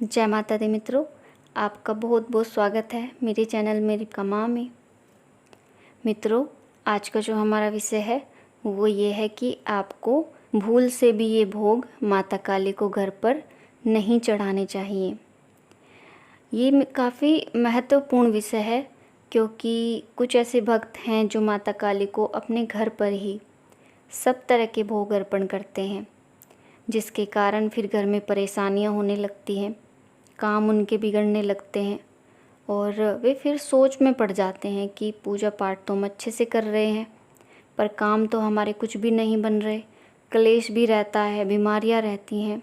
जय माता दी मित्रों, आपका बहुत बहुत स्वागत है मेरे चैनल मेरी कमा में। मित्रों, आज का जो हमारा विषय है वो ये है कि आपको भूल से भी ये भोग माता काली को घर पर नहीं चढ़ाने चाहिए। ये काफ़ी महत्वपूर्ण विषय है, क्योंकि कुछ ऐसे भक्त हैं जो माता काली को अपने घर पर ही सब तरह के भोग अर्पण करते हैं, जिसके कारण फिर घर में परेशानियां होने लगती हैं, काम उनके बिगड़ने लगते हैं और वे फिर सोच में पड़ जाते हैं कि पूजा पाठ तो हम अच्छे से कर रहे हैं, पर काम तो हमारे कुछ भी नहीं बन रहे, क्लेश भी रहता है, बीमारियां रहती हैं।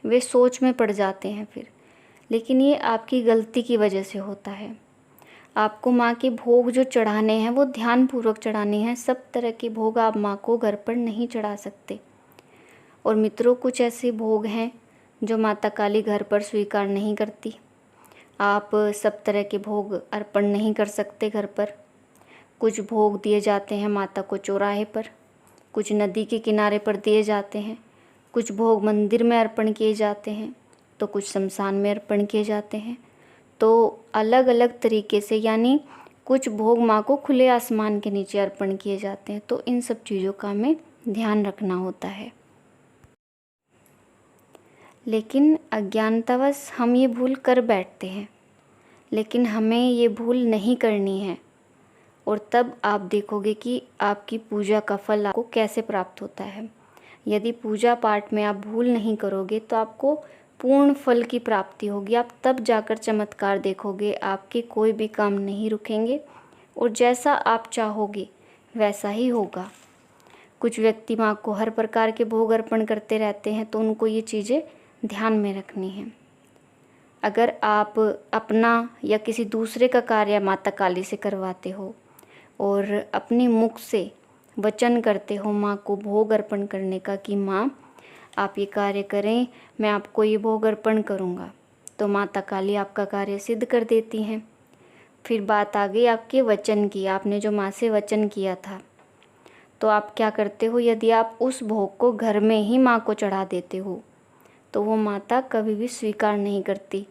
वे सोच में पड़ जाते हैं फिर, लेकिन ये आपकी गलती की वजह से होता है। आपको माँ के भोग जो चढ़ाने हैं वो ध्यानपूर्वक चढ़ाने हैं। सब तरह के भोग आप माँ को घर पर नहीं चढ़ा सकते। और मित्रों, कुछ ऐसे भोग हैं जो माता काली घर पर स्वीकार नहीं करती। आप सब तरह के भोग अर्पण नहीं कर सकते घर पर। कुछ भोग दिए जाते हैं माता को चौराहे पर, कुछ नदी के किनारे पर दिए जाते हैं, कुछ भोग मंदिर में अर्पण किए जाते हैं, तो कुछ शमशान में अर्पण किए जाते हैं। तो अलग अलग तरीके से, यानी कुछ भोग माँ को खुले आसमान के नीचे अर्पण किए जाते हैं। तो इन सब चीज़ों का हमें ध्यान रखना होता है। लेकिन अज्ञानतावश हम ये भूल कर बैठते हैं, लेकिन हमें ये भूल नहीं करनी है। और तब आप देखोगे कि आपकी पूजा का फल आपको कैसे प्राप्त होता है। यदि पूजा पाठ में आप भूल नहीं करोगे तो आपको पूर्ण फल की प्राप्ति होगी। आप तब जाकर चमत्कार देखोगे, आपके कोई भी काम नहीं रुकेंगे और जैसा आप चाहोगे वैसा ही होगा। कुछ व्यक्ति माँ को हर प्रकार के भोग अर्पण करते रहते हैं, तो उनको ये चीज़ें ध्यान में रखनी है। अगर आप अपना या किसी दूसरे का कार्य माता काली से करवाते हो और अपने मुख से वचन करते हो माँ को भोग अर्पण करने का कि माँ आप ये कार्य करें, मैं आपको ये भोग अर्पण करूँगा, तो माता काली आपका कार्य सिद्ध कर देती हैं। फिर बात आ गई आपके वचन की। आपने जो माँ से वचन किया था, तो आप क्या करते हो, यदि आप उस भोग को घर में ही माँ को चढ़ा देते हो तो वो माता कभी भी स्वीकार नहीं करती।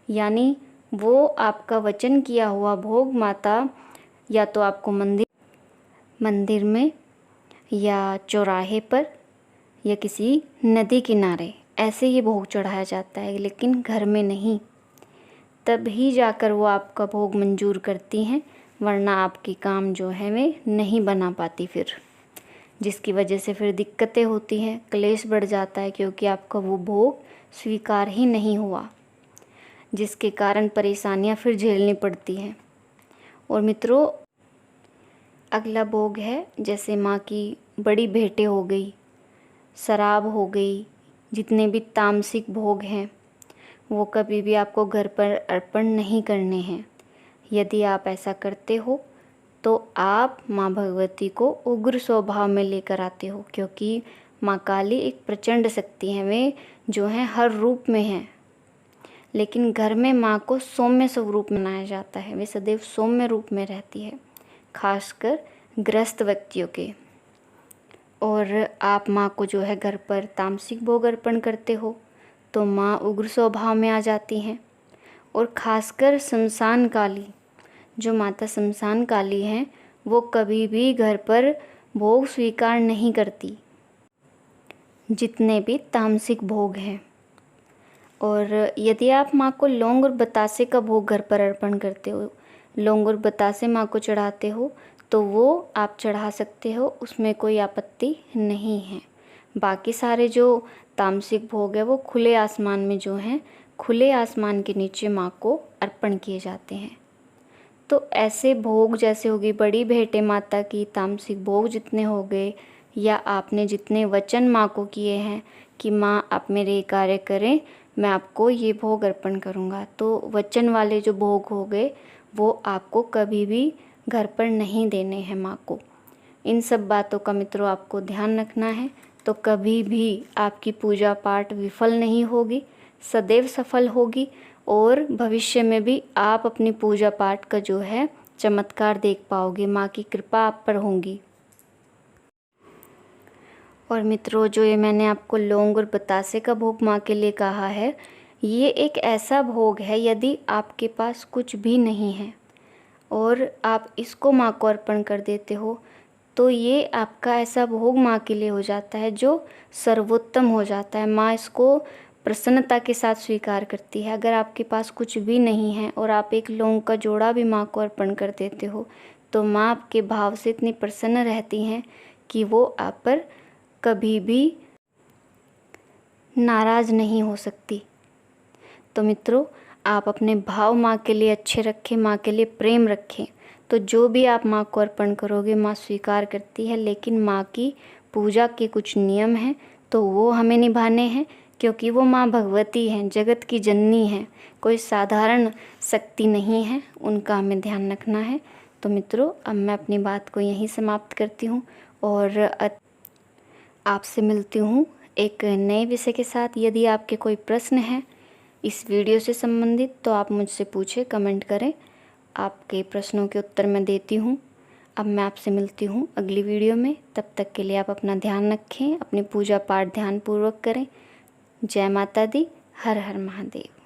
यानी वो आपका वचन किया हुआ भोग माता या तो आपको मंदिर में या चौराहे पर या किसी नदी किनारे ऐसे ही भोग चढ़ाया जाता है, लेकिन घर में नहीं। तब ही जाकर वो आपका भोग मंजूर करती हैं, वरना आपके काम जो है वे नहीं बना पाती फिर, जिसकी वजह से फिर दिक्कतें होती हैं, क्लेश बढ़ जाता है, क्योंकि आपका वो भोग स्वीकार ही नहीं हुआ, जिसके कारण परेशानियां फिर झेलनी पड़ती हैं। और मित्रों, अगला भोग है जैसे माँ की बड़ी भेंटें हो गई, शराब हो गई, जितने भी तामसिक भोग हैं वो कभी भी आपको घर पर अर्पण नहीं करने हैं। यदि आप ऐसा करते हो तो आप माँ भगवती को उग्र स्वभाव में लेकर आते हो, क्योंकि माँ काली एक प्रचंड शक्ति है। वे जो हैं हर रूप में हैं, लेकिन घर में माँ को सौम्य स्वरूप मनाया जाता है। वे सदैव सौम्य रूप में रहती है, खासकर ग्रस्त व्यक्तियों के। और आप माँ को जो है घर पर तामसिक भोग अर्पण करते हो तो माँ उग्र स्वभाव में आ जाती हैं। और खासकर शमशान काली, जो माता शमशान काली हैं, वो कभी भी घर पर भोग स्वीकार नहीं करती, जितने भी तामसिक भोग हैं। और यदि आप माँ को लौंग और बतासे का भोग घर पर अर्पण करते हो, लौंग और बतासे माँ को चढ़ाते हो, तो वो आप चढ़ा सकते हो, उसमें कोई आपत्ति नहीं है। बाकी सारे जो तामसिक भोग है वो खुले आसमान में जो हैं, खुले आसमान के नीचे माँ को अर्पण किए जाते हैं। तो ऐसे भोग जैसे होगी बड़ी भेंटें माता की, तामसिक भोग जितने हो गए, या आपने जितने वचन माँ को किए हैं कि माँ आप मेरे ये कार्य करें, मैं आपको ये भोग अर्पण करूँगा, तो वचन वाले जो भोग हो गए वो आपको कभी भी घर पर नहीं देने हैं माँ को। इन सब बातों का मित्रों आपको ध्यान रखना है, तो कभी भी आपकी पूजा पाठ विफल नहीं होगी, सदैव सफल होगी। और भविष्य में भी आप अपनी पूजा पाठ का जो है चमत्कार देख पाओगे, माँ की कृपा आप पर होगी। और मित्रों, जो ये मैंने आपको लौंग और बतासे का भोग माँ के लिए कहा है, ये एक ऐसा भोग है, यदि आपके पास कुछ भी नहीं है और आप इसको माँ को अर्पण कर देते हो, तो ये आपका ऐसा भोग माँ के लिए हो जाता है जो सर्वोत्तम हो जाता है। माँ इसको प्रसन्नता के साथ स्वीकार करती है। अगर आपके पास कुछ भी नहीं है और आप एक लौंग का जोड़ा भी माँ को अर्पण कर देते हो, तो माँ आपके भाव से इतनी प्रसन्न रहती हैं कि वो आप पर कभी भी नाराज़ नहीं हो सकती। तो मित्रों, आप अपने भाव माँ के लिए अच्छे रखें, माँ के लिए प्रेम रखें, तो जो भी आप माँ को अर्पण करोगे माँ स्वीकार करती है। लेकिन माँ की पूजा के कुछ नियम हैं, तो वो हमें निभाने हैं, क्योंकि वो माँ भगवती हैं, जगत की जननी हैं, कोई साधारण शक्ति नहीं है, उनका हमें ध्यान रखना है। तो मित्रों, अब मैं अपनी बात को यहीं समाप्त करती हूँ और आपसे मिलती हूँ एक नए विषय के साथ। यदि आपके कोई प्रश्न हैं इस वीडियो से संबंधित, तो आप मुझसे पूछें, कमेंट करें, आपके प्रश्नों के उत्तर मैं देती हूँ। अब मैं आपसे मिलती हूँ अगली वीडियो में। तब तक के लिए आप अपना ध्यान रखें, अपनी पूजा पाठ ध्यानपूर्वक करें। जय माता दी। हर हर महादेव।